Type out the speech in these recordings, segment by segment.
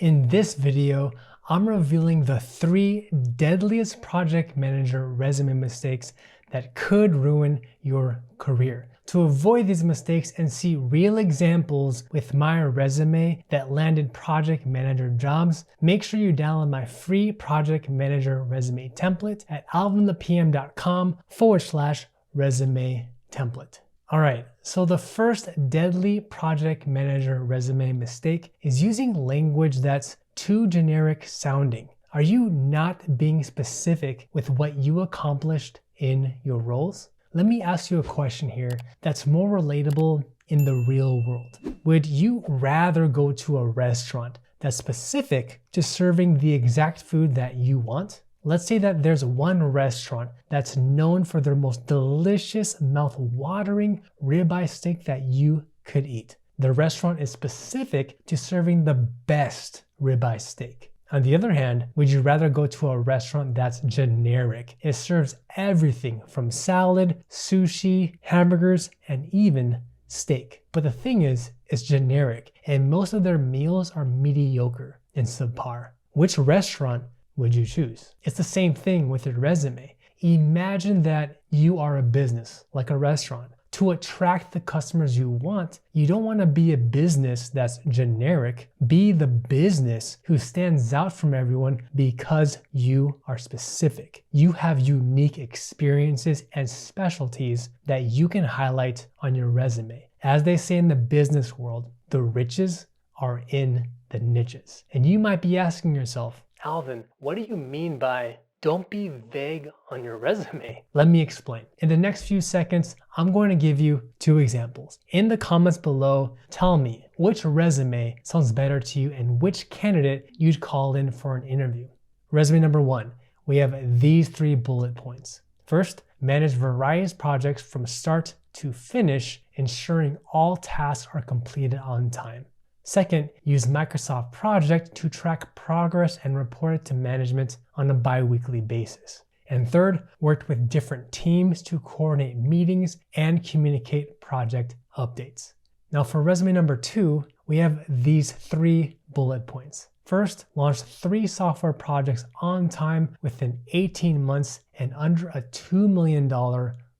In this video, I'm revealing the 3 deadliest project manager resume mistakes that could ruin your career. To avoid these mistakes and see real examples with my resume that landed project manager jobs, make sure you download my free project manager resume template at alvinthepm.com/resume template. All right, so the first deadly project manager resume mistake is using language that's too generic sounding. Are you not being specific with what you accomplished in your roles? Let me ask you a question here that's more relatable in the real world. Would you rather go to a restaurant that's specific to serving the exact food that you want? Let's say that there's one restaurant that's known for their most delicious, mouth-watering ribeye steak that you could eat. The restaurant is specific to serving the best ribeye steak. On the other hand, would you rather go to a restaurant that's generic? It serves everything from salad, sushi, hamburgers, and even steak. But the thing is, it's generic, and most of their meals are mediocre and subpar. Which restaurant would you choose? It's the same thing with your resume. Imagine that you are a business, like a restaurant. To attract the customers you want, you don't want to be a business that's generic. Be the business who stands out from everyone because you are specific. You have unique experiences and specialties that you can highlight on your resume. As they say in the business world, the riches are in the niches. And you might be asking yourself, Alvin, what do you mean by don't be vague on your resume? Let me explain. In the next few seconds, I'm going to give you 2 examples. In the comments below, tell me which resume sounds better to you and which candidate you'd call in for an interview. Resume number 1, we have these 3 bullet points. First, manage various projects from start to finish, ensuring all tasks are completed on time. Second, use Microsoft Project to track progress and report it to management on a bi-weekly basis. And third, worked with different teams to coordinate meetings and communicate project updates. Now for resume number 2, we have these 3 bullet points. First, launch 3 software projects on time within 18 months and under a $2 million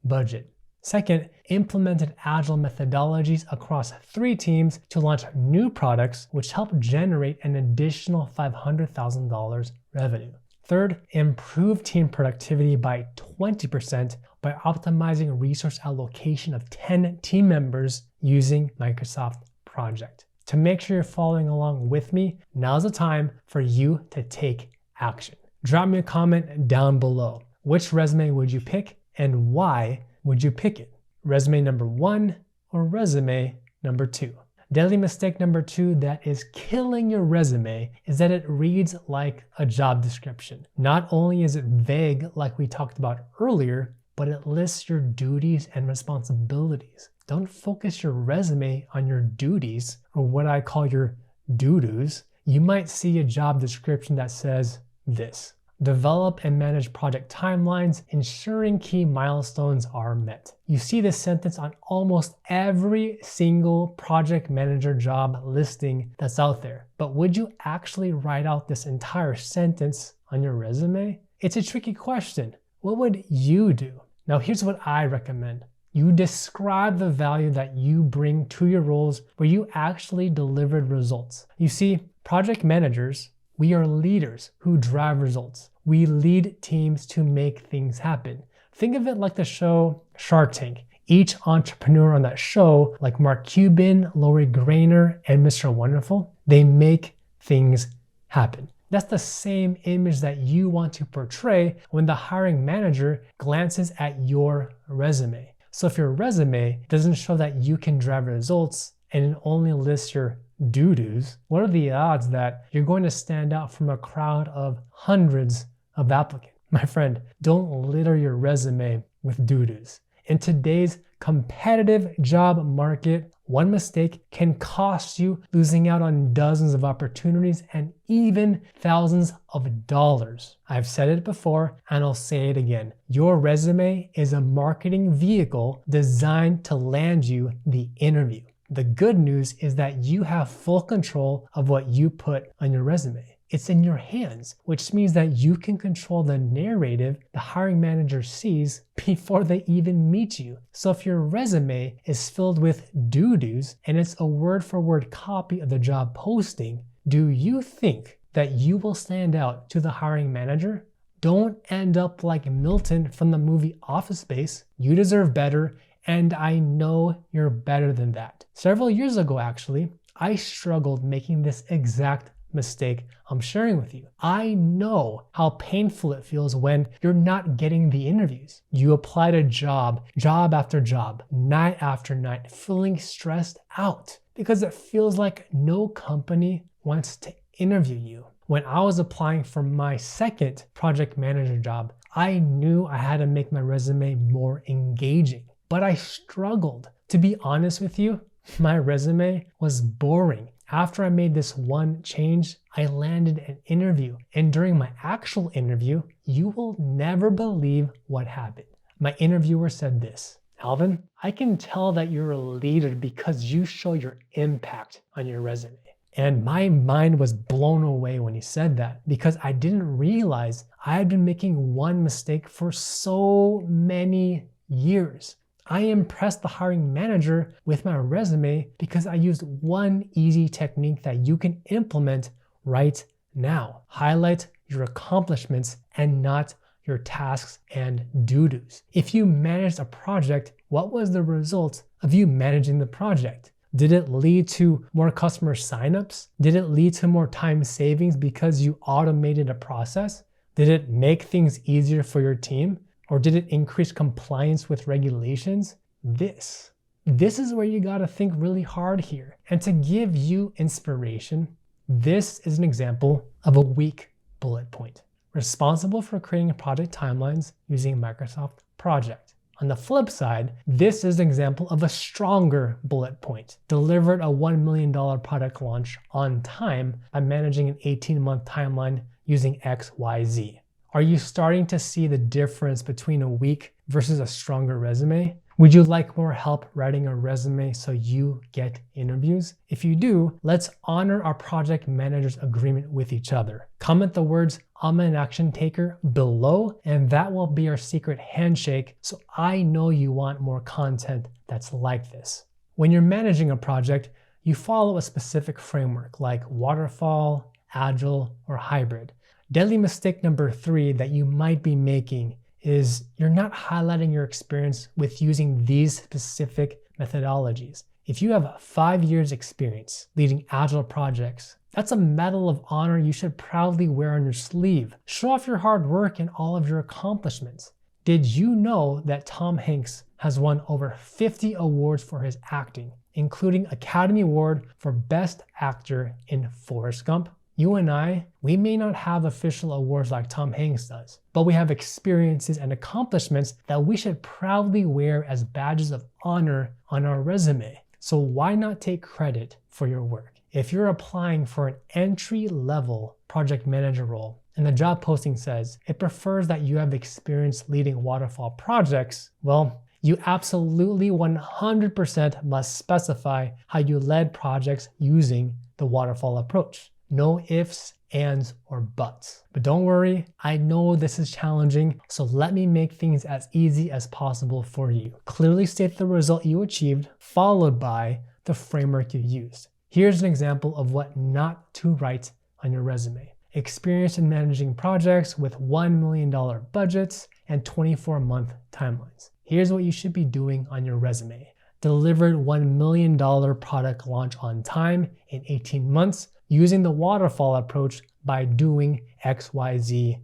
budget. Second, implemented agile methodologies across 3 teams to launch new products, which help generate an additional $500,000 revenue. Third, improve team productivity by 20% by optimizing resource allocation of 10 team members using Microsoft Project. To make sure you're following along with me, now's the time for you to take action. Drop me a comment down below. Which resume would you pick and why would you pick it? Resume number 1 or resume number 2? Deadly mistake number 2 that is killing your resume is that it reads like a job description. Not only is it vague like we talked about earlier, but it lists your duties and responsibilities. Don't focus your resume on your duties, or what I call your doo-doos. You might see a job description that says this: develop and manage project timelines, ensuring key milestones are met. You see this sentence on almost every single project manager job listing that's out there. But would you actually write out this entire sentence on your resume? It's a tricky question. What would you do? Now here's what I recommend. You describe the value that you bring to your roles where you actually delivered results. You see, project managers, we are leaders who drive results. We lead teams to make things happen. Think of it like the show Shark Tank. Each entrepreneur on that show, like Mark Cuban, Lori Grainer, and Mr. Wonderful, they make things happen. That's the same image that you want to portray when the hiring manager glances at your resume. So if your resume doesn't show that you can drive results and it only lists your doo-doos, what are the odds that you're going to stand out from a crowd of hundreds of applicants? My friend, don't litter your resume with doo-doos. In today's competitive job market, one mistake can cost you losing out on dozens of opportunities and even thousands of dollars. I've said it before and I'll say it again. Your resume is a marketing vehicle designed to land you the interview. The good news is that you have full control of what you put on your resume. It's in your hands, which means that you can control the narrative the hiring manager sees before they even meet you. So if your resume is filled with doo-doos and it's a word-for-word copy of the job posting, do you think that you will stand out to the hiring manager? Don't end up like Milton from the movie Office Space. You deserve better, and I know you're better than that. Several years ago, actually, I struggled making this exact mistake I'm sharing with you. I know how painful it feels when you're not getting the interviews. You apply to job after job, night after night, feeling stressed out because it feels like no company wants to interview you. When I was applying for my second project manager job, I knew I had to make my resume more engaging, but I struggled. To be honest with you, my resume was boring. After I made this one change, I landed an interview. And during my actual interview, you will never believe what happened. My interviewer said this: "Alvin, I can tell that you're a leader because you show your impact on your resume." And my mind was blown away when he said that, because I didn't realize I had been making one mistake for so many years. I impressed the hiring manager with my resume because I used one easy technique that you can implement right now. Highlight your accomplishments and not your tasks and doo-doos. If you managed a project, what was the result of you managing the project? Did it lead to more customer signups? Did it lead to more time savings because you automated a process? Did it make things easier for your team? Or did it increase compliance with regulations? This is where you gotta think really hard here. And to give you inspiration, this is an example of a weak bullet point. Responsible for creating project timelines using Microsoft Project. On the flip side, this is an example of a stronger bullet point. Delivered a $1 million product launch on time by managing an 18-month timeline using XYZ. Are you starting to see the difference between a weak versus a stronger resume? Would you like more help writing a resume so you get interviews? If you do, let's honor our project manager's agreement with each other. Comment the words "I'm an action taker" below, and that will be our secret handshake, so I know you want more content that's like this. When you're managing a project, you follow a specific framework like waterfall, agile, or hybrid. Deadly mistake number 3 that you might be making is you're not highlighting your experience with using these specific methodologies. If you have 5 years experience leading agile projects, that's a medal of honor you should proudly wear on your sleeve. Show off your hard work and all of your accomplishments. Did you know that Tom Hanks has won over 50 awards for his acting, including Academy Award for Best Actor in Forrest Gump? You and I, we may not have official awards like Tom Hanks does, but we have experiences and accomplishments that we should proudly wear as badges of honor on our resume. So why not take credit for your work? If you're applying for an entry-level project manager role and the job posting says it prefers that you have experience leading waterfall projects, well, you absolutely 100% must specify how you led projects using the waterfall approach. No ifs, ands, or buts. But don't worry, I know this is challenging, so let me make things as easy as possible for you. Clearly state the result you achieved, followed by the framework you used. Here's an example of what not to write on your resume. Experience in managing projects with $1 million budgets and 24-month timelines. Here's what you should be doing on your resume. Delivered $1 million product launch on time in 18 months, using the waterfall approach by doing XYZ ...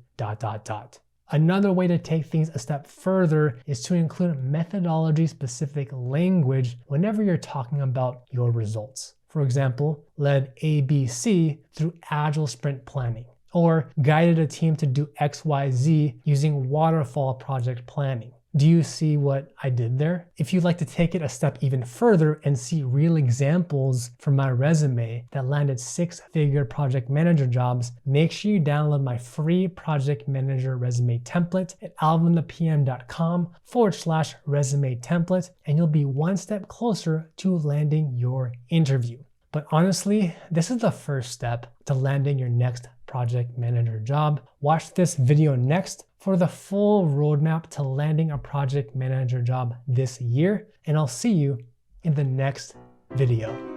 Another way to take things a step further is to include methodology-specific language whenever you're talking about your results. For example, led ABC through agile sprint planning, or guided a team to do XYZ using waterfall project planning. Do you see what I did there? If you'd like to take it a step even further and see real examples from my resume that landed six-figure project manager jobs, make sure you download my free project manager resume template at alvinthepm.com/resume template, and you'll be one step closer to landing your interview. But honestly, this is the first step to landing your next project manager job. Watch this video next for the full roadmap to landing a project manager job this year, and I'll see you in the next video.